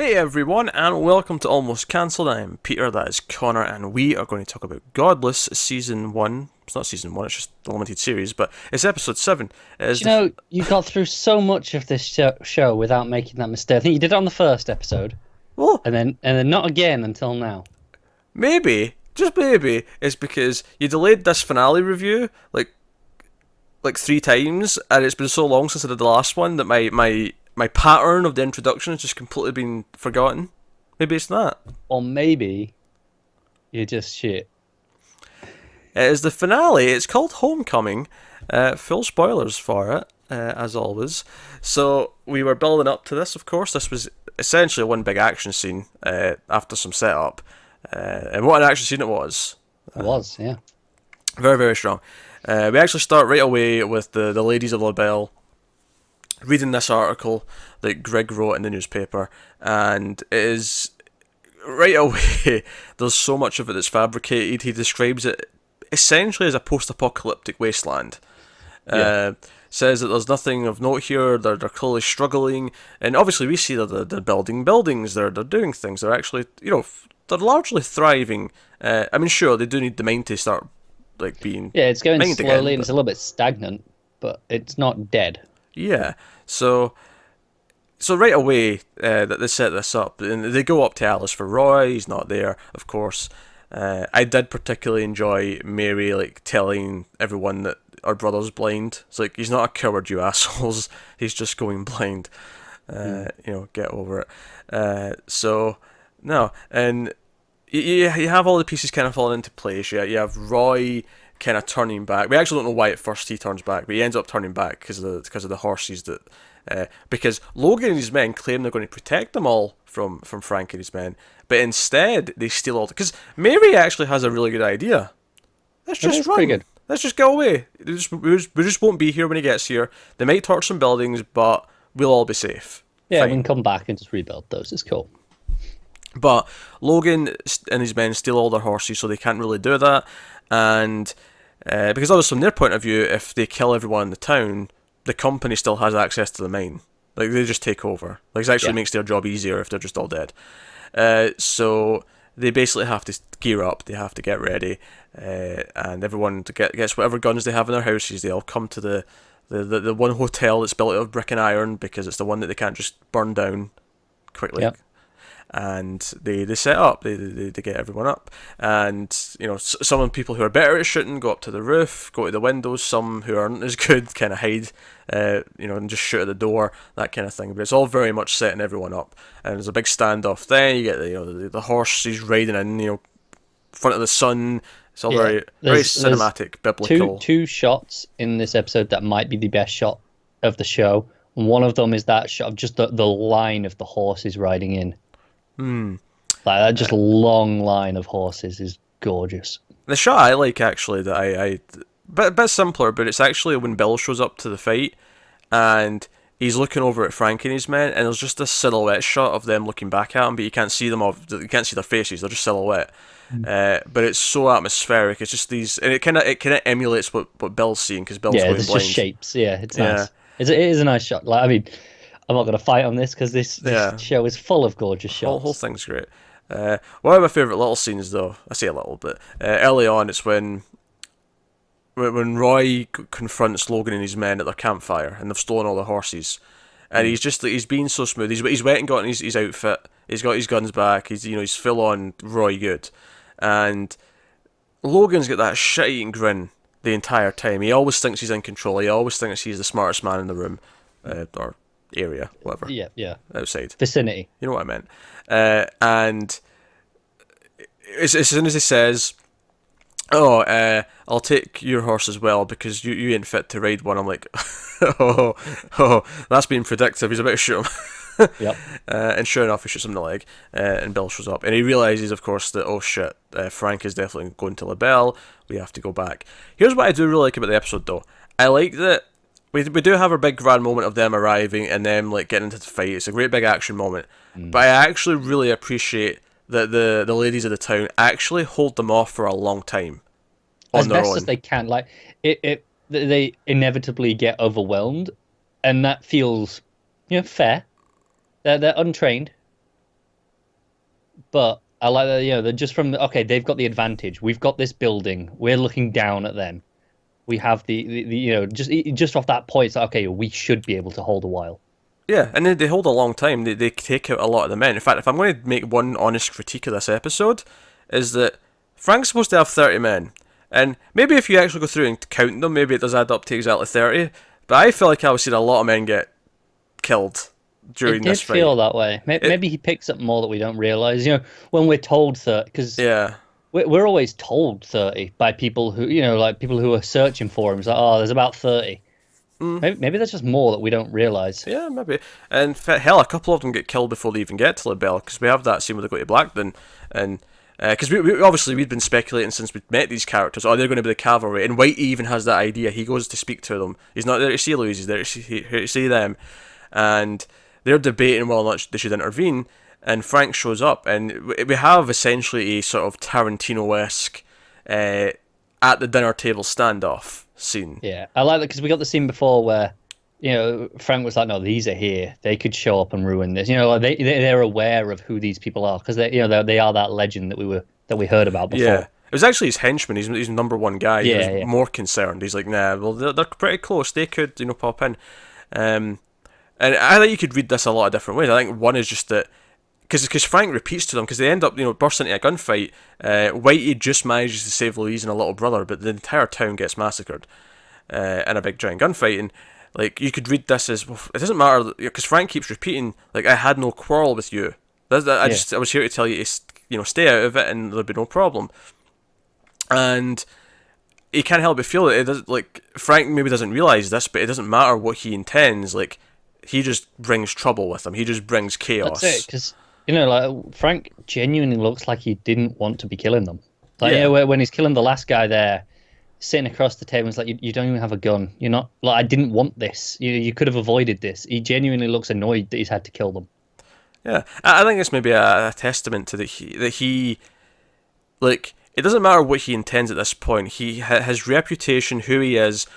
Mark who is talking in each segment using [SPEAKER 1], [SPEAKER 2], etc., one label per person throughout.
[SPEAKER 1] Hey everyone, and welcome to Almost Cancelled. I am Peter, that is Connor, and we are going to talk about Godless Season 1. It's not Season 1, it's just the limited series, but it's Episode 7. It is
[SPEAKER 2] You got through so much of this show without making that mistake. I think you did it on the first episode,
[SPEAKER 1] well,
[SPEAKER 2] and then not again until now.
[SPEAKER 1] maybe, just maybe, it's because you delayed this finale review, like 3 times, and it's been so long since I did the last one that my pattern of the introduction has just completely been forgotten. Maybe it's that.
[SPEAKER 2] Or maybe you're just shit.
[SPEAKER 1] It is the finale. It's called Homecoming. Full spoilers for it, as always. So we were building up to this, of course. This was essentially one big action scene after some setup. And what an action scene it was.
[SPEAKER 2] It was, yeah.
[SPEAKER 1] Very, very strong. We actually start right away with the ladies of LaBelle reading this article that Greg wrote in the newspaper, and it is right away. There's so much of it that's fabricated. He describes it essentially as a post-apocalyptic wasteland.
[SPEAKER 2] Yeah.
[SPEAKER 1] Says that there's nothing of note here. They're clearly struggling, and obviously we see that they're building buildings. They're doing things. They're actually they're largely thriving. I mean, sure, they do need the mine to start being
[SPEAKER 2] It's going
[SPEAKER 1] mined
[SPEAKER 2] slowly
[SPEAKER 1] again,
[SPEAKER 2] and it's a little bit stagnant, but it's not dead.
[SPEAKER 1] yeah. So right away that they set this up, and they go up to Alice for Roy. He's not there, of course. I did particularly enjoy Mary telling everyone that our brother's blind. It's like, he's not a coward, you assholes. He's just going blind. Get over it. So no, and you have all the pieces kind of falling into place. You have Roy kind of turning back. We actually don't know why at first he turns back, but he ends up turning back because of the horses that. Because Logan and his men claim they're going to protect them all from Frank and his men, but instead they steal all. Because Mary actually has a really good idea. Let's just run.
[SPEAKER 2] Pretty good.
[SPEAKER 1] Let's just go away. We just won't be here when he gets here. They might torch some buildings, but we'll all be safe.
[SPEAKER 2] Yeah,
[SPEAKER 1] Fine.
[SPEAKER 2] we can come back and just rebuild those. It's cool.
[SPEAKER 1] But Logan and his men steal all their horses, so they can't really do that. And because obviously from their point of view, if they kill everyone in the town, the company still has access to the mine. They just take over. It actually makes their job easier if they're just all dead. So they basically have to gear up. They have to get ready, and everyone gets whatever guns they have in their houses. They all come to the one hotel that's built out of brick and iron because it's the one that they can't just burn down quickly.
[SPEAKER 2] Yep.
[SPEAKER 1] And they set up, they get everyone up, and some of the people who are better at shooting go up to the roof, go to the windows. Some who aren't as good kind of hide, and just shoot at the door, that kind of thing. But it's all very much setting everyone up, and there's a big standoff. Then you get the horse he's riding in, front of the sun. It's all very cinematic, biblical.
[SPEAKER 2] Two shots in this episode that might be the best shot of the show. One of them is that shot of just the line of the horses riding in. That just long line of horses is gorgeous.
[SPEAKER 1] The shot I like, actually, that I bit simpler, but it's actually when Bill shows up to the fight and he's looking over at Frank and his men, and there's just a silhouette shot of them looking back at him, but you can't see you can't see their faces. They're just silhouette. But it's so atmospheric. It's just these, and it kind of emulates what Bill's seeing, because Bill's going
[SPEAKER 2] it's
[SPEAKER 1] blind.
[SPEAKER 2] just shapes. Yeah, it's nice. It is a nice shot. I'm not going to fight on this because this show is full of gorgeous shots.
[SPEAKER 1] The whole thing's great. One of my favourite little scenes, though, I say a little bit, early on, it's when Roy confronts Logan and his men at their campfire, and they've stolen all the horses, and he's being so smooth. He's went and got his outfit. He's got his guns back. He's full on Roy good, and Logan's got that shit-eating grin the entire time. He always thinks he's in control. He always thinks he's the smartest man in the room, or area, whatever.
[SPEAKER 2] Yeah.
[SPEAKER 1] Outside.
[SPEAKER 2] Vicinity.
[SPEAKER 1] You know what I meant. And as soon as he says, I'll take your horse as well because you ain't fit to ride one, I'm like, that's being predictive. He's about to shoot him.
[SPEAKER 2] Yep.
[SPEAKER 1] And sure enough, he shoots him in the leg, and Bill shows up. And he realises, of course, that, oh shit, Frank is definitely going to LaBelle. We have to go back. Here's what I do really like about the episode, though. I like that we do have a big grand moment of them arriving and them getting into the fight. It's a great big action moment. But I actually really appreciate that the ladies of the town actually hold them off for a long time on their own.
[SPEAKER 2] As best as they can. They inevitably get overwhelmed, and that feels fair. They're untrained. But I like that, they're just from okay, they've got the advantage. We've got this building. We're looking down at them. We have the just off that point, it's like, okay, we should be able to hold a while.
[SPEAKER 1] Yeah, and they hold a long time. They take out a lot of the men. In fact, if I'm going to make one honest critique of this episode, is that Frank's supposed to have 30 men. And maybe if you actually go through and count them, maybe it does add up to exactly 30. But I feel like I was seeing a lot of men get killed during this fight.
[SPEAKER 2] It did feel that way. Maybe he picks up more that we don't realize. When we're told 30, because
[SPEAKER 1] Yeah.
[SPEAKER 2] we're always told 30 by people who, like people who are searching for him. It's like, oh, there's about 30. Maybe there's just more that we don't realize.
[SPEAKER 1] Yeah, maybe. And hell, a couple of them get killed before they even get to LaBelle, because we have that scene where they go to Blackburn, and because we obviously we'd been speculating since we'd met these characters, oh, they're going to be the cavalry, and Whitey even has that idea. He goes to speak to them. He's not there to see Louise, he's there to see them, and they're debating whether or not they should intervene. And Frank shows up, and we have essentially a sort of Tarantino-esque at the dinner table standoff scene.
[SPEAKER 2] Yeah, I like that because we got the scene before where, Frank was like, "No, these are here. They could show up and ruin this." Like they're aware of who these people are because they are that legend that we heard about before.
[SPEAKER 1] Yeah, it was actually his henchman. He's number one guy.
[SPEAKER 2] Yeah,
[SPEAKER 1] he was more concerned. He's like, "Nah, well, they're pretty close. They could, pop in." And I think you could read this a lot of different ways. I think one is just that. Because Frank repeats to them, because they end up, bursting into a gunfight. Whitey just manages to save Louise and a little brother, but the entire town gets massacred in a big giant gunfight. And like you could read this as, well, it doesn't matter, because Frank keeps repeating, like, I had no quarrel with you. I was here to tell you to, stay out of it, and there'll be no problem. And he can't help but feel that it does. Like Frank maybe doesn't realize this, but it doesn't matter what he intends. Like he just brings trouble with him. He just brings chaos.
[SPEAKER 2] That's it, because. Like Frank genuinely looks like he didn't want to be killing them. Like,
[SPEAKER 1] Yeah.
[SPEAKER 2] when he's killing the last guy there, sitting across the table, it's like, you don't even have a gun. You're not, like, I didn't want this. You could have avoided this. He genuinely looks annoyed that he's had to kill them.
[SPEAKER 1] Yeah, I think it's maybe a testament to that he, like, it doesn't matter what he intends at this point. His reputation, who he is,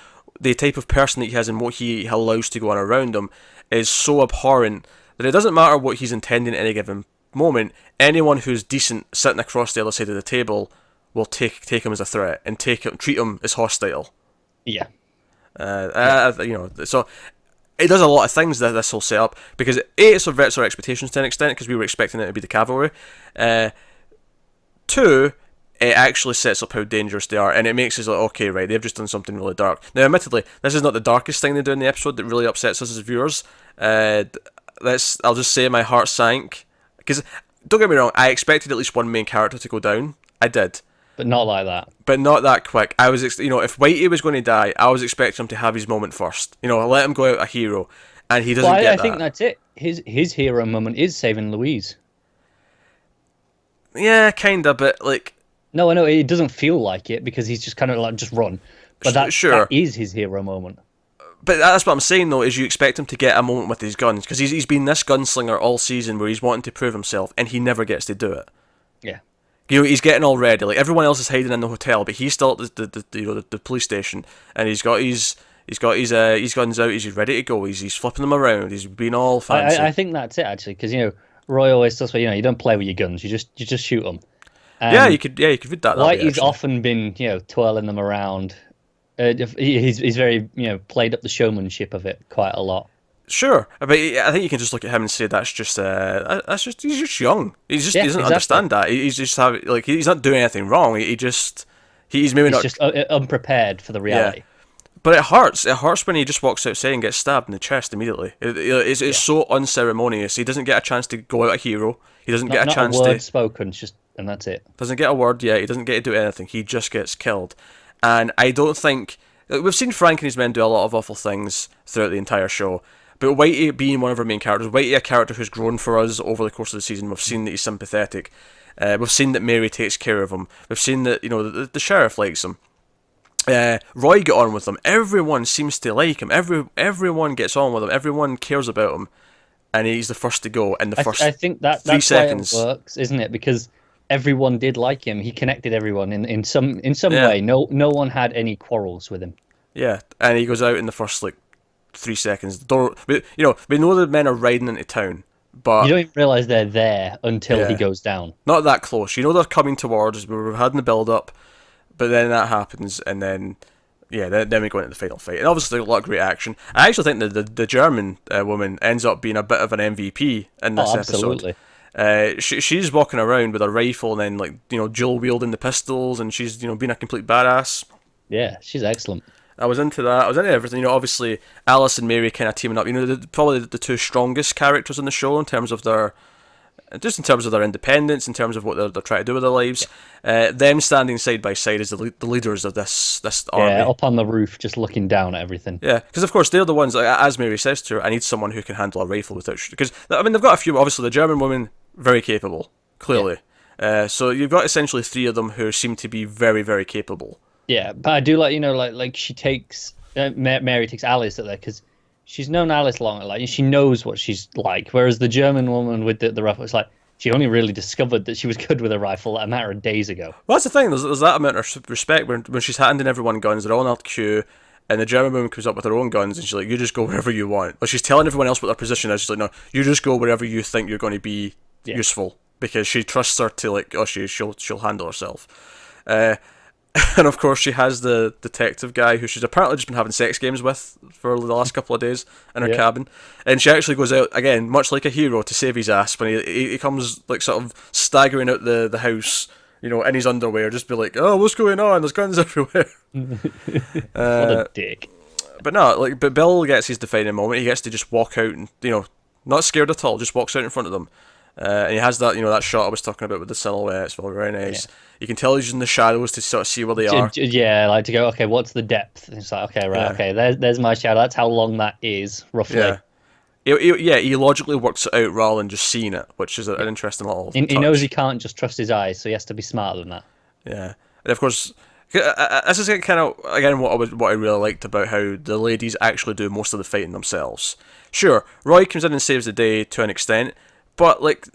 [SPEAKER 1] the type of person that he has, and what he allows to go on around him is so abhorrent that it doesn't matter what he's intending at any given moment. Anyone who's decent sitting across the other side of the table will take him as a threat and treat him as hostile.
[SPEAKER 2] Yeah.
[SPEAKER 1] So it does a lot of things that this whole setup, because it subverts our expectations to an extent, because we were expecting it to be the cavalry. Two, it actually sets up how dangerous they are, and it makes us like, okay, right, they've just done something really dark. Now, admittedly, this is not the darkest thing they do in the episode that really upsets us as viewers. I'll just say my heart sank, because don't get me wrong, I expected at least one main character to go down. I did,
[SPEAKER 2] But not like that.
[SPEAKER 1] but not that quick. I was, if Whitey was going to die, I was expecting him to have his moment first. Let him go out a hero, and he doesn't
[SPEAKER 2] Well,
[SPEAKER 1] get
[SPEAKER 2] I
[SPEAKER 1] that.
[SPEAKER 2] think that's it. His hero moment is saving Louise.
[SPEAKER 1] Yeah, kinda, but like,
[SPEAKER 2] No, I know it doesn't feel like it because he's just kind of like just run. But that is his hero moment.
[SPEAKER 1] but that's what I'm saying though, is you expect him to get a moment with his guns, because he's been this gunslinger all season where he's wanting to prove himself, and he never gets to do it.
[SPEAKER 2] Yeah.
[SPEAKER 1] He's getting all ready. Like everyone else is hiding in the hotel, but he's still at the police station, and he's got his guns out. He's ready to go. He's flipping them around. He's been all fancy.
[SPEAKER 2] I think that's it actually, because Roy always says, you don't play with your guns. You just shoot them.
[SPEAKER 1] You could read that.
[SPEAKER 2] Whitey's often been twirling them around. He's very played up the showmanship of it quite a lot.
[SPEAKER 1] Sure, but I think you can just look at him and say that's just he's just young. He doesn't understand that. He's just he's not doing anything wrong. He's maybe not
[SPEAKER 2] just unprepared for the reality.
[SPEAKER 1] Yeah. But it hurts. It hurts when he just walks outside and gets stabbed in the chest immediately. It's so unceremonious. He doesn't get a chance to go out a hero. He doesn't get a chance
[SPEAKER 2] not a word
[SPEAKER 1] to
[SPEAKER 2] spoken. And that's it.
[SPEAKER 1] Doesn't get a word yet. He doesn't get to do anything. He just gets killed. And I don't think we've seen Frank and his men do a lot of awful things throughout the entire show. But Whitey being one of our main characters, Whitey a character who's grown for us over the course of the season. We've seen that he's sympathetic. We've seen that Mary takes care of him. We've seen that the sheriff likes him. Roy got on with him. Everyone seems to like him. Everyone gets on with him. Everyone cares about him, and he's the first to go in the first.
[SPEAKER 2] I think that's
[SPEAKER 1] 3 seconds.
[SPEAKER 2] Why it works, isn't it? Because everyone did like him. He connected everyone in some way. No one had any quarrels with him.
[SPEAKER 1] Yeah, and he goes out in the first 3 seconds. The door. We know the men are riding into town.
[SPEAKER 2] You
[SPEAKER 1] but
[SPEAKER 2] don't even realize they're there until he
[SPEAKER 1] yeah,
[SPEAKER 2] goes down.
[SPEAKER 1] not that close. You know they're coming towards. We're having the build up, but then that happens, and then yeah, then we go into the final fight, and obviously a lot of great action. I actually think that the German woman ends up being a bit of an MVP in this
[SPEAKER 2] Oh,
[SPEAKER 1] episode.
[SPEAKER 2] absolutely.
[SPEAKER 1] She's walking around with a rifle and then like dual wielding the pistols, and she's being a complete badass.
[SPEAKER 2] Yeah, she's excellent.
[SPEAKER 1] I was into that. I was into everything. Obviously Alice and Mary kind of teaming up. Probably the two strongest characters in the show in terms of their independence, in terms of what they're trying to do with their lives. Them standing side by side as the leaders of this army.
[SPEAKER 2] Yeah, up on the roof, just looking down at everything.
[SPEAKER 1] Yeah, because of course they're the ones. Like, as Mary says to her, I need someone who can handle a rifle without. Because I mean, they've got a few. Obviously, the German woman, very capable, clearly. Yeah. So you've got essentially three of them who seem to be very, very capable.
[SPEAKER 2] Yeah, but I do like she takes Mary takes Alice at there because she's known Alice long, like she knows what she's like. Whereas the German woman with the rifle, it's like she only really discovered that she was good with a rifle a matter of days ago.
[SPEAKER 1] Well, that's the thing. There's that amount of respect when she's handing everyone guns. They're all in a queue, and the German woman comes up with her own guns, and she's like, "You just go wherever you want." Like she's telling everyone else what their position is. She's like, "No, you just go wherever you think you're going to be useful," because she trusts her to she'll handle herself. And of course, she has the detective guy who she's apparently just been having sex games with for the last couple of days in her cabin. And she actually goes out, again, much like a hero, to save his ass when he comes, like, sort of staggering out the house, in his underwear, just be like, "Oh, what's going on? There's guns everywhere."
[SPEAKER 2] What a dick.
[SPEAKER 1] But no, but Bill gets his defining moment. He gets to just walk out and, not scared at all, just walks out in front of them. And he has that, that shot I was talking about with the silhouette. It's very nice. Yeah. You can tell he's in the shadows to sort of see where they are.
[SPEAKER 2] Yeah, like to go, okay, what's the depth? It's like, okay, right, okay, there's my shadow. That's how long that is, roughly.
[SPEAKER 1] Yeah. He logically works it out rather than just seeing it, which is an interesting little touch.
[SPEAKER 2] He knows he can't just trust his eyes, so he has to be smarter than that.
[SPEAKER 1] Yeah. And of course, this is kind of, again, what I really liked about how the ladies actually do most of the fighting themselves. Sure, Roy comes in and saves the day to an extent, but, like,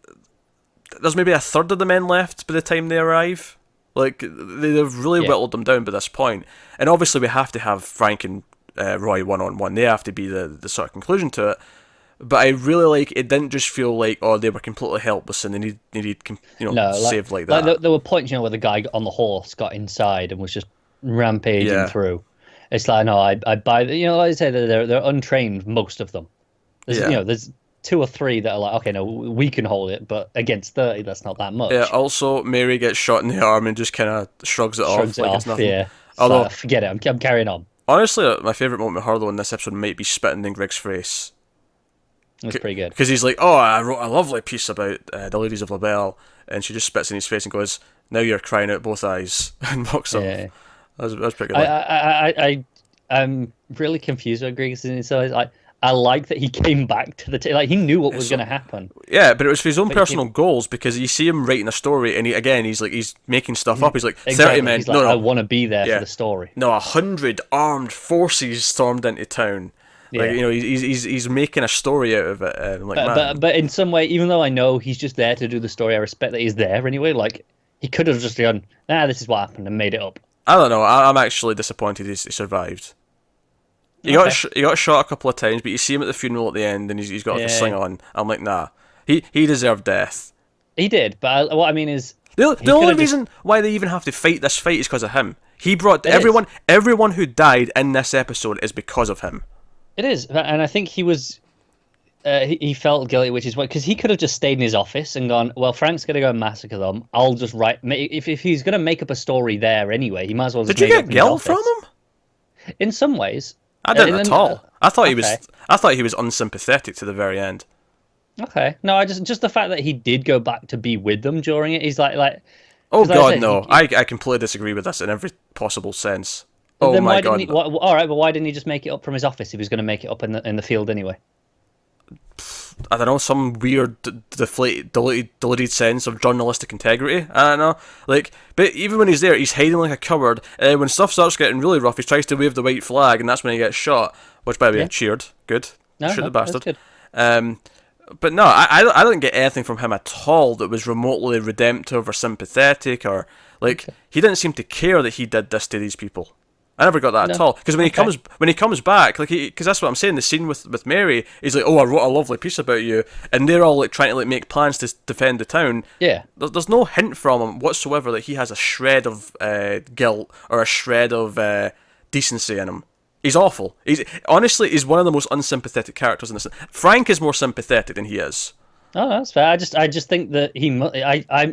[SPEAKER 1] there's maybe a third of the men left by the time they arrive. Like, they've really whittled them down by this point. And obviously we have to have Frank and Roy one-on-one. They have to be the sort of conclusion to it. But I really like, it didn't just feel like, they were completely helpless and they needed saved like that.
[SPEAKER 2] Like there were points, where the guy on the horse got inside and was just rampaging through. It's like, no, I buy, like I say, they're untrained, most of them. There's 2 or 3 that are like, okay, no, we can hold it, but against 30, that's not that much.
[SPEAKER 1] Yeah, also, Mary gets shot in the arm and just kind of shrugs it off. It's nothing.
[SPEAKER 2] Yeah.
[SPEAKER 1] Although,
[SPEAKER 2] forget it, I'm carrying on.
[SPEAKER 1] Honestly, my favourite moment with her, though, in this episode might be spitting in Greg's face.
[SPEAKER 2] That's pretty good.
[SPEAKER 1] Because he's like, "Oh, I wrote a lovely piece about the ladies of LaBelle," and she just spits in his face and goes, "Now you're crying out both eyes," and walks off. That was pretty good.
[SPEAKER 2] I'm really confused with Greg. So I like that he came back to the like he knew what was going to happen.
[SPEAKER 1] Yeah, but it was for his own personal goals, because you see him writing a story, and he's making stuff up. He's like, 30 men.
[SPEAKER 2] He's like, I want to be there for the story.
[SPEAKER 1] No, 100 armed forces stormed into town. Like, he's making a story out of it. And I'm like,
[SPEAKER 2] but in some way, even though I know he's just there to do the story, I respect that he's there anyway. Like, he could have just gone, this is what happened, and made it up.
[SPEAKER 1] I don't know. I'm actually disappointed he survived. He got shot a couple of times, but you see him at the funeral at the end, and he's got like a sling on. I'm like, nah, he deserved death.
[SPEAKER 2] He did, but what I mean is,
[SPEAKER 1] the only reason why they even have to fight this fight is because of him. He brought everyone who died in this episode is because of him.
[SPEAKER 2] It is, and I think he was. He felt guilty, which is why, because he could have just stayed in his office and gone, "Well, Frank's gonna go and massacre them. I'll just write." If he's gonna make up a story there anyway, he might as well. Just
[SPEAKER 1] Did you get guilt from him?
[SPEAKER 2] In some ways,
[SPEAKER 1] I didn't at all. I thought he was. I thought he was unsympathetic to the very end.
[SPEAKER 2] Okay, no, I just the fact that he did go back to be with them during it. He's like.
[SPEAKER 1] Oh God, no! I completely disagree with this in every possible sense. Oh my God!
[SPEAKER 2] All right, but why didn't he just make it up from his office? He was going to make it up in the field anyway.
[SPEAKER 1] I don't know, some weird deleted sense of journalistic integrity. I don't know. But even when he's there, he's hiding like a coward. When stuff starts getting really rough, he tries to wave the white flag, and that's when he gets shot. Which, by the way, I cheered. Good. Shoot the bastard.
[SPEAKER 2] Good.
[SPEAKER 1] But no, I didn't get anything from him at all that was remotely redemptive or sympathetic, or he didn't seem to care that he did this to these people I never got that at
[SPEAKER 2] No.
[SPEAKER 1] all. Because
[SPEAKER 2] Okay.
[SPEAKER 1] when he comes back, like, because that's what I'm saying. The scene with Mary, he's like, "Oh, I wrote a lovely piece about you," and they're all like trying to like make plans to defend the town.
[SPEAKER 2] Yeah.
[SPEAKER 1] There's no hint from him whatsoever that he has a shred of guilt or a shred of decency in him. He's awful. He's one of the most unsympathetic characters in this. Frank is more sympathetic than he is.
[SPEAKER 2] Oh, that's fair. I just think that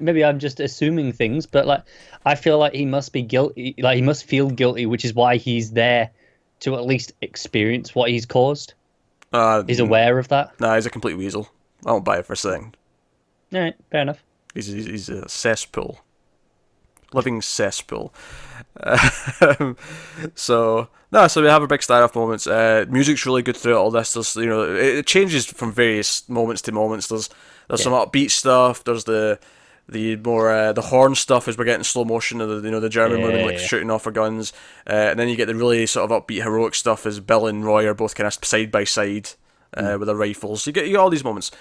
[SPEAKER 2] maybe I'm just assuming things, but like I feel like he must be guilty. Like he must feel guilty, which is why he's there to at least experience what he's caused. He's aware of that.
[SPEAKER 1] Nah, he's a complete weasel. I won't buy it for a second.
[SPEAKER 2] All right, fair enough.
[SPEAKER 1] He's a cesspool, living cesspool. So we have our big standoff moments. Music's really good throughout all this. There's, it changes from various moments to moments. There's some upbeat stuff. There's the more the horn stuff as we're getting slow motion of the German women like shooting off her guns, and then you get the really sort of upbeat heroic stuff as Bill and Roy are both kind of side by side with their rifles. You get all these moments.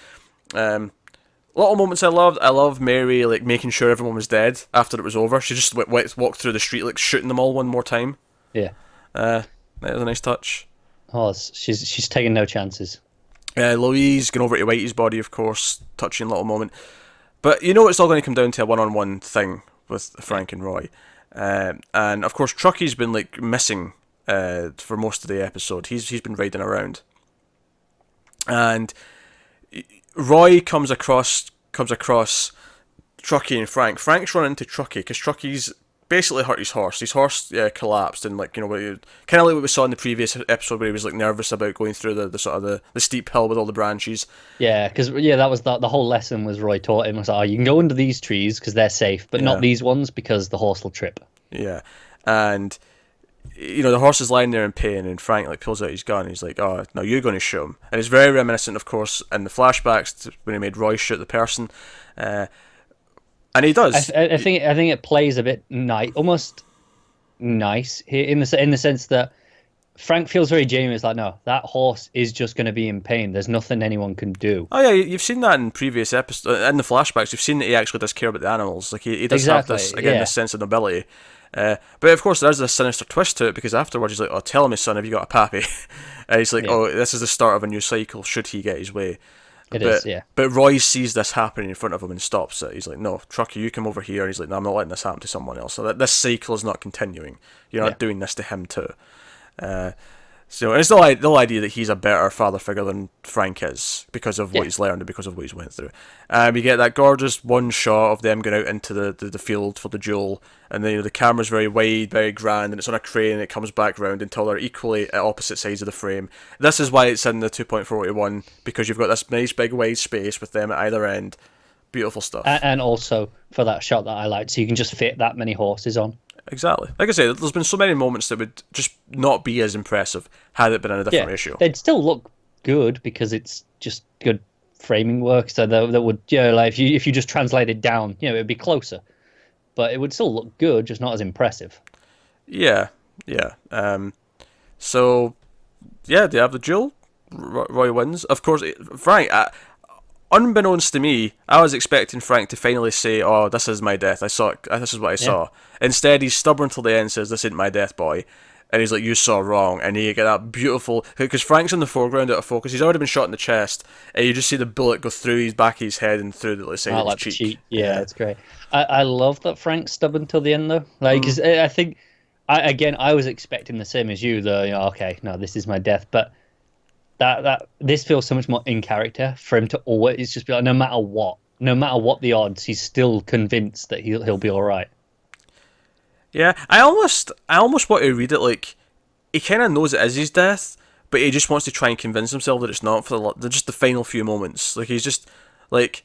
[SPEAKER 1] Little moments I loved. I love Mary like making sure everyone was dead after it was over. She just walked through the street like shooting them all one more time.
[SPEAKER 2] Yeah.
[SPEAKER 1] That was a nice touch.
[SPEAKER 2] Oh, she's taking no chances.
[SPEAKER 1] Louise going over to Whitey's body, of course, touching little moment. But it's all going to come down to a one-on-one thing with Frank and Roy. And of course Trucky's been like missing for most of the episode. He's been riding around. And Roy comes across Trucky and Frank. Frank's run into Trucky because Trucky's basically hurt his horse. His horse collapsed, and kind of like what we saw in the previous episode where he was like nervous about going through the sort of the steep hill with all the branches.
[SPEAKER 2] Yeah, because that was the whole lesson was Roy taught him was, you can go under these trees because they're safe, but not these ones because the horse will trip.
[SPEAKER 1] Yeah, and the horse is lying there in pain, and Frank like pulls out his gun. And he's like, "Oh, no, you're going to shoot him." And it's very reminiscent, of course, in the flashbacks to when he made Roy shoot the person, and he does.
[SPEAKER 2] I think it plays a bit almost nice here in the sense that Frank feels very genuine. It's like, no, that horse is just going to be in pain. There's nothing anyone can do.
[SPEAKER 1] Oh yeah, you've seen that in previous episodes, in the flashbacks. You've seen that he actually does care about the animals. Like he does have this this sense of nobility. But of course, there's a sinister twist to it because afterwards he's like, "Oh, tell me, son, have you got a pappy?" And he's like, "Oh, this is the start of a new cycle. Should he get his way?" But Roy sees this happening in front of him and stops it. He's like, "No, Trucky, you come over here." And he's like, "No, I'm not letting this happen to someone else. So that this cycle is not continuing. You're not doing this to him too." So it's the whole idea that he's a better father figure than Frank is because of what he's learned and because of what he's went through. We get that gorgeous one shot of them going out into the field for the duel, and the camera's very wide, very grand, and it's on a crane and it comes back round until they're equally at opposite sides of the frame. This is why it's in the 2.4:1 because you've got this nice big wide space with them at either end. Beautiful stuff.
[SPEAKER 2] And also for that shot that I liked, so you can just fit that many horses on.
[SPEAKER 1] Exactly. Like I say, there's been so many moments that would just not be as impressive had it been in a different ratio.
[SPEAKER 2] They'd still look good because it's just good framing work. So that would, like if you just translate it down, it'd be closer, but it would still look good, just not as impressive.
[SPEAKER 1] Yeah. So they have the duel. Roy wins. Of course, Frank. Unbeknownst to me, I was expecting Frank to finally say, "Oh, this is my death. I saw it. This is what I saw." Instead, he's stubborn till the end, says, "This ain't my death, boy," and he's like, "You saw wrong." And you get that beautiful because Frank's in the foreground out of focus. He's already been shot in the chest, and you just see the bullet go through his back of his head and through the side of his cheek.
[SPEAKER 2] Yeah, it's great. I love that Frank's stubborn till the end though. Like, 'cause I think, I was expecting the same as you. Okay, no, this is my death, but. That this feels so much more in character for him to always just be like, no matter what the odds, he's still convinced that he'll be all right.
[SPEAKER 1] Yeah, I almost want to read it like he kind of knows it is his death, but he just wants to try and convince himself that it's not for just the final few moments. Like he's just like,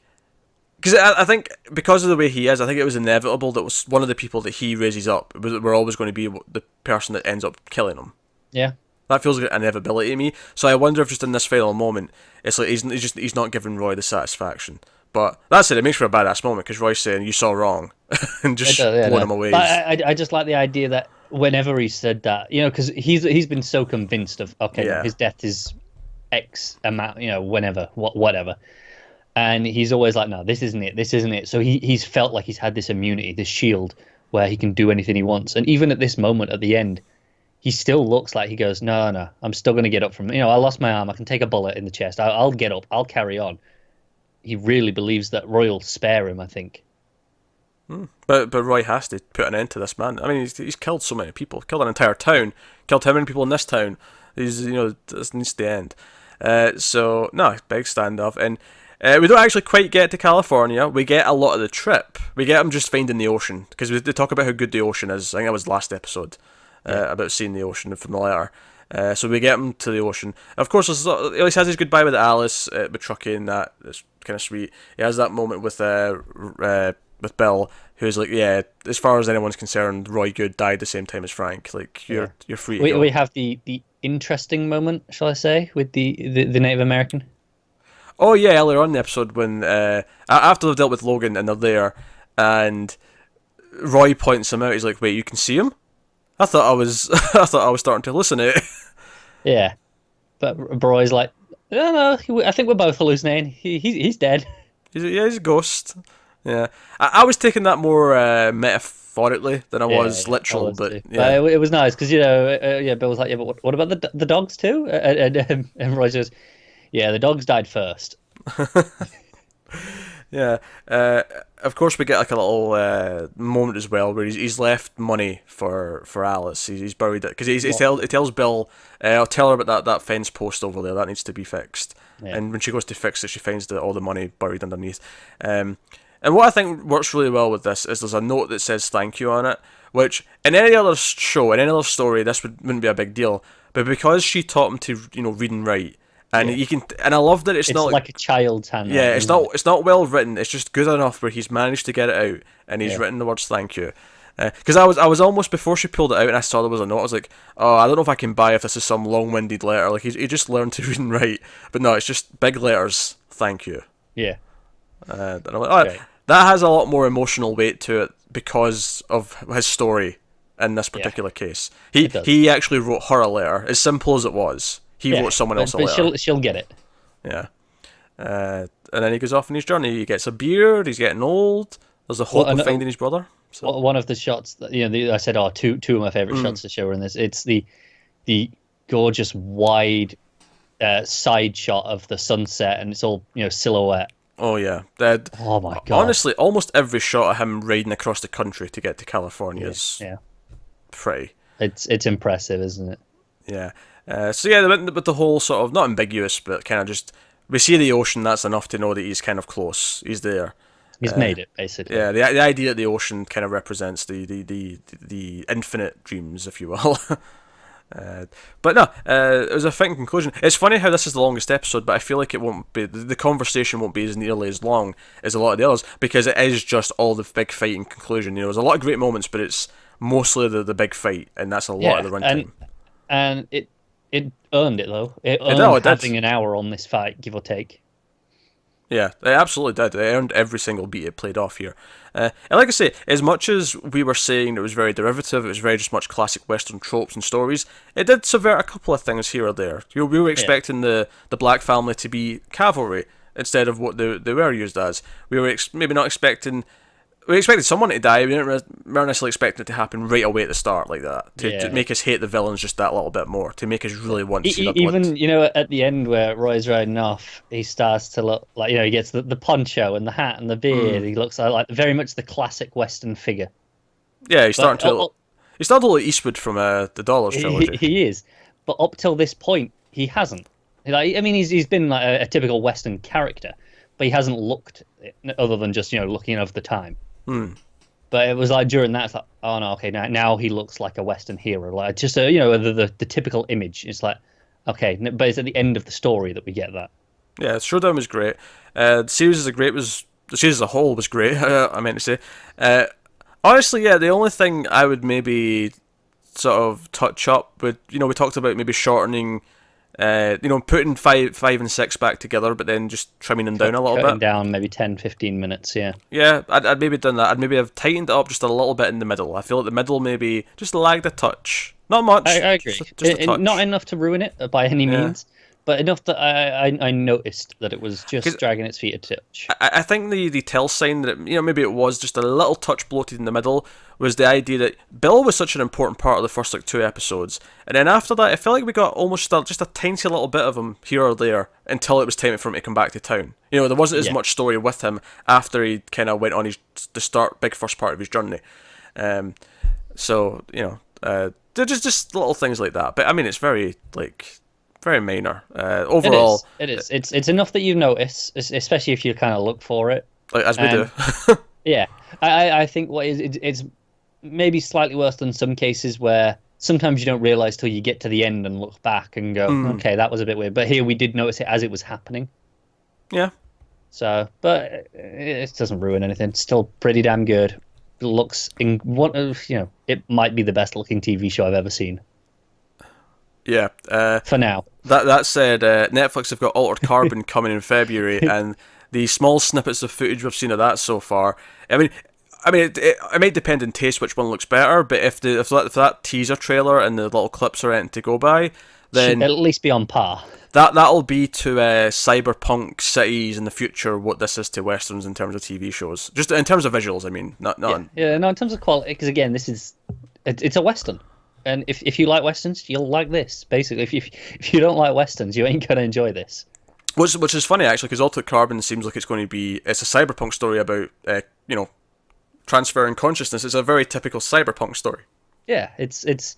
[SPEAKER 1] because I think because of the way he is, I think it was inevitable that was one of the people that he raises up were always going to be the person that ends up killing him.
[SPEAKER 2] Yeah.
[SPEAKER 1] That feels like an inevitability to me. So I wonder if just in this final moment, it's like he's not giving Roy the satisfaction. But that's it. It makes for a badass moment because Roy's saying you saw wrong and just blowing him away.
[SPEAKER 2] I just like the idea that whenever he said that, because he's been so convinced of his death is X amount, whenever whatever, and he's always like, no, this isn't it. So he's felt like he's had this immunity, this shield where he can do anything he wants, and even at this moment at the end. he still looks like he goes, no, no, I'm still going to get up from, I lost my arm. I can take a bullet in the chest. I'll get up. I'll carry on. He really believes that Roy will spare him, I think.
[SPEAKER 1] But Roy has to put an end to this man. I mean, he's killed so many people. Killed an entire town. Killed how many people in this town? This needs to end. So, no, big standoff. And we don't actually quite get to California. We get a lot of the trip. We get him just finding the ocean. Because they talk about how good the ocean is. I think that was last episode. About seeing the ocean from the letter. So we get him to the ocean. Of course, he always has his goodbye with Alice, with Truckee, and that. It's kind of sweet. He has that moment with Bill, who's like, yeah, as far as anyone's concerned, Roy Good died the same time as Frank. Like, you're free to go.
[SPEAKER 2] We have the interesting moment, shall I say, with the Native American.
[SPEAKER 1] Oh yeah, earlier on in the episode when after they've dealt with Logan and they're there, and Roy points him out. He's like, "Wait, you can see him? I thought I was starting to hallucinate."
[SPEAKER 2] Yeah, but Roy's like, no, I think we're both hallucinating. He's dead.
[SPEAKER 1] He's a ghost. Yeah, I was taking that more metaphorically than I was literal, but yeah,
[SPEAKER 2] it was nice because Bill was like, yeah, but what about the dogs too? And Roy says, yeah, the dogs died first.
[SPEAKER 1] Yeah. Of course, we get like a little moment as well where he's left money for Alice. He's buried it because he tells Bill, "I'll tell her about that fence post over there. That needs to be fixed." Yeah. And when she goes to fix it, she finds all the money buried underneath. And what I think works really well with this is there's a note that says "thank you" on it, which in any other show, in any other story, this wouldn't be a big deal. But because she taught him to read and write. And you can, and I love that it's not
[SPEAKER 2] like a child's handwriting.
[SPEAKER 1] Yeah, it's not well written. It's just good enough where he's managed to get it out, and he's written the words "thank you." Because I was almost, before she pulled it out and I saw there was a note, I was like, oh, I don't know if I can buy if this is some long-winded letter. Like he just learned to read and write, but no, it's just big letters. Thank you.
[SPEAKER 2] Yeah.
[SPEAKER 1] And I'm like, that has a lot more emotional weight to it because of his story in this particular case. He actually wrote her a letter, as simple as it was. He wrote someone else a letter.
[SPEAKER 2] But she'll get it.
[SPEAKER 1] Yeah. And then he goes off on his journey. He gets a beard. He's getting old. There's a hope of finding his brother. So.
[SPEAKER 2] One of the shots that I said, two of my favorite shots to show in this. It's the gorgeous wide side shot of the sunset, and it's all silhouette.
[SPEAKER 1] Oh yeah.
[SPEAKER 2] Oh my god.
[SPEAKER 1] Honestly, almost every shot of him riding across the country to get to California is pretty.
[SPEAKER 2] It's impressive, isn't it?
[SPEAKER 1] Yeah. So yeah, they went with the whole sort of, not ambiguous, but kind of just, we see the ocean, that's enough to know that he's kind of close. He's there.
[SPEAKER 2] He's made it, basically.
[SPEAKER 1] Yeah, the idea that the ocean kind of represents the infinite dreams, if you will. But no, it was a fitting conclusion. It's funny how this is the longest episode, but I feel like it won't be, the conversation won't be as nearly as long as a lot of the others, because it is just all the big fight and conclusion. There's a lot of great moments, but it's mostly the big fight, and that's a lot of the runtime.
[SPEAKER 2] And it earned it, though. It earned having an hour on this fight, give or take.
[SPEAKER 1] Yeah, it absolutely did. It earned every single beat it played off here. And like I say, as much as we were saying it was very derivative, it was very just much classic Western tropes and stories, it did subvert a couple of things here or there. We were expecting the black family to be cavalry instead of what they were used as. We were maybe not expecting... We expected someone to die. We weren't necessarily expecting it to happen right away at the start like that. To make us hate the villains just that little bit more. To make us really want to see the blood.
[SPEAKER 2] Even, at the end where Roy's riding off, he starts to look like, he gets the poncho and the hat and the beard. He looks like very much the classic Western figure.
[SPEAKER 1] Yeah, he's starting to look like Eastwood from the Dollars trilogy.
[SPEAKER 2] He is. But up till this point, he hasn't. He's been like a typical Western character, but he hasn't looked, other than just, looking of the time. But it was like during that, it's like, oh no, okay, now he looks like a Western hero, like just the typical image. It's like, okay, but it's at the end of the story that we get that.
[SPEAKER 1] Yeah, Showdown was great. The series the series as a whole was great. I meant to say. Honestly, yeah, the only thing I would maybe sort of touch up with, we talked about maybe shortening. Putting 5 and 6 back together, but then just trimming them down a little bit.
[SPEAKER 2] Down maybe 10-15 minutes, yeah.
[SPEAKER 1] Yeah, I'd maybe done that. I'd maybe have tightened it up just a little bit in the middle. I feel like the middle maybe just lagged a touch. Not much.
[SPEAKER 2] I agree.
[SPEAKER 1] Just a touch.
[SPEAKER 2] Not enough to ruin it by any means, but enough that I noticed that it was just dragging its feet a touch.
[SPEAKER 1] I think the tell sign that maybe it was just a little touch bloated in the middle was the idea that Bill was such an important part of the first like 2 episodes, and then after that, I felt like we got almost just a tiny little bit of him here or there until it was time for him to come back to town. There wasn't as much story with him after he kind of went on the big first part of his journey. So they're just little things like that. But I mean, it's very minor. Overall,
[SPEAKER 2] it is. It's enough that you notice, especially if you kind of look for it,
[SPEAKER 1] like as we do.
[SPEAKER 2] Yeah, I think it's maybe slightly worse than some cases where sometimes you don't realize till you get to the end and look back and go, okay, that was a bit weird. But here we did notice it as it was happening.
[SPEAKER 1] Yeah.
[SPEAKER 2] So, but it doesn't ruin anything. It's still pretty damn good. It looks it might be the best looking TV show I've ever seen.
[SPEAKER 1] Yeah.
[SPEAKER 2] For now.
[SPEAKER 1] That said, Netflix have got Altered Carbon coming in February, and the small snippets of footage we've seen of that so far. I mean, it might depend on taste which one looks better, but if that teaser trailer and the little clips are anything to go by, then
[SPEAKER 2] should at least be on par.
[SPEAKER 1] That'll be to cyberpunk cities in the future what this is to westerns in terms of TV shows. Just in terms of visuals, I mean, not
[SPEAKER 2] no, in terms of quality, because again, it's a western, and if you like westerns, you'll like this. Basically, if you don't like westerns, you ain't gonna enjoy this.
[SPEAKER 1] Which is funny actually, because Altered Carbon seems like it's a cyberpunk story about transferring consciousness. It's a very typical cyberpunk story.
[SPEAKER 2] Yeah, it's.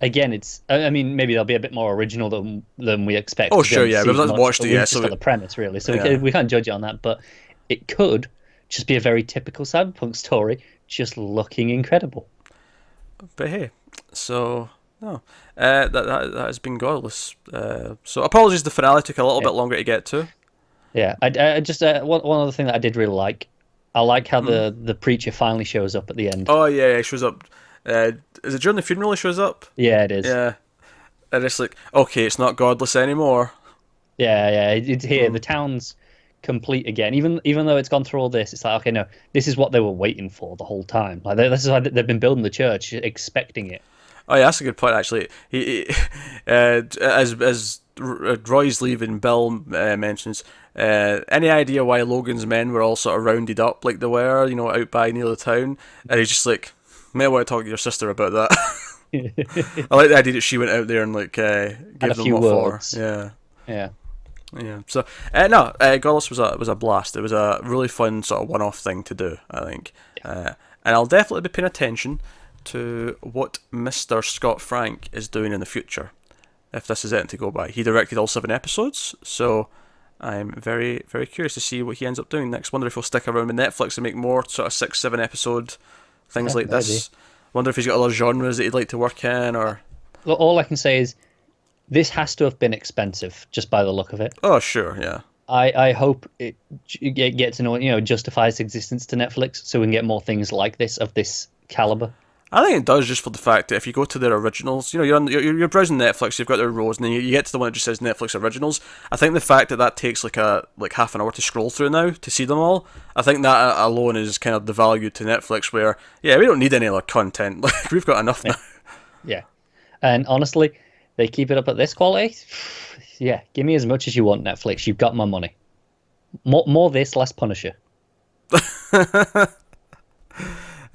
[SPEAKER 2] Again, I mean, maybe they'll be a bit more original than we expect.
[SPEAKER 1] Oh, sure, yeah. We've not watched it yet.
[SPEAKER 2] So the premise, really. So we can't judge it on that. But it could just be a very typical cyberpunk story, just looking incredible.
[SPEAKER 1] But hey, so, no. That has been Godless. So apologies, the finale took a little bit longer to get to.
[SPEAKER 2] Yeah, I just one other thing that I did really like. I like how the preacher finally shows up at the end.
[SPEAKER 1] Oh, yeah, he shows up. Is it during the funeral he shows up?
[SPEAKER 2] Yeah, it is.
[SPEAKER 1] Yeah. And it's like, okay, it's not Godless anymore.
[SPEAKER 2] Yeah, it's here. The town's complete again. Even though it's gone through all this, it's like, okay, no, this is what they were waiting for the whole time. Like this is why they've been building the church, expecting it.
[SPEAKER 1] Oh yeah, that's a good point actually. He as Roy's leaving, Bill mentions, any idea why Logan's men were all sort of rounded up like they were, out by near the town? And he's just like, may I want to talk to your sister about that. I like the idea that she went out there and gave them what for.
[SPEAKER 2] Yeah.
[SPEAKER 1] So Godless was a blast. It was a really fun sort of one-off thing to do, I think. And I'll definitely be paying attention to what Mr. Scott Frank is doing in the future, if this is it to go by. He directed all 7 episodes, so I'm very, very curious to see what he ends up doing next. Wonder if he'll stick around with Netflix and make more sort of 6-7 episode things like this. Wonder if he's got other genres that he'd like to work in, or...
[SPEAKER 2] Well, all I can say is this has to have been expensive, just by the look of it.
[SPEAKER 1] Oh, sure, yeah.
[SPEAKER 2] I hope it gets justifies existence to Netflix, so we can get more things like this, of this caliber.
[SPEAKER 1] I think it does, just for the fact that if you go to their originals, you're browsing Netflix, you've got their rows, and then you get to the one that just says Netflix originals. I think the fact that takes like half an hour to scroll through now to see them all, I think that alone is kind of the value to Netflix. Where we don't need any other content. Like we've got enough now.
[SPEAKER 2] Yeah, and honestly, they keep it up at this quality. Yeah, give me as much as you want, Netflix. You've got my money. More this, less Punisher.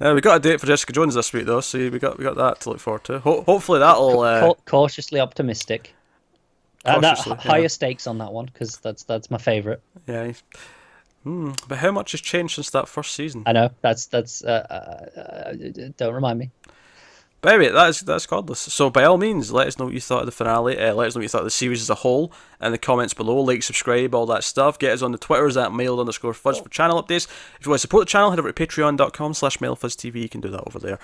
[SPEAKER 1] We got a date for Jessica Jones this week, though, so we got that to look forward to. Hopefully that'll...
[SPEAKER 2] Cautiously optimistic. Higher stakes on that one, because that's my favourite.
[SPEAKER 1] Yeah. But how much has changed since that first season?
[SPEAKER 2] I know. That's don't remind me.
[SPEAKER 1] But anyway, that's Godless. So by all means, let us know what you thought of the finale. Let us know what you thought of the series as a whole in the comments below. Like, subscribe, all that stuff. Get us on the Twitters at mailed_fuzz for channel updates. If you want to support the channel, head over to patreon.com/mailfuzztv. You can do that over there.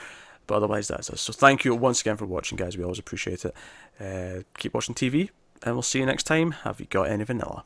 [SPEAKER 1] But otherwise, that's us. So thank you once again for watching, guys. We always appreciate it. Keep watching TV, and we'll see you next time. Have you got any vanilla?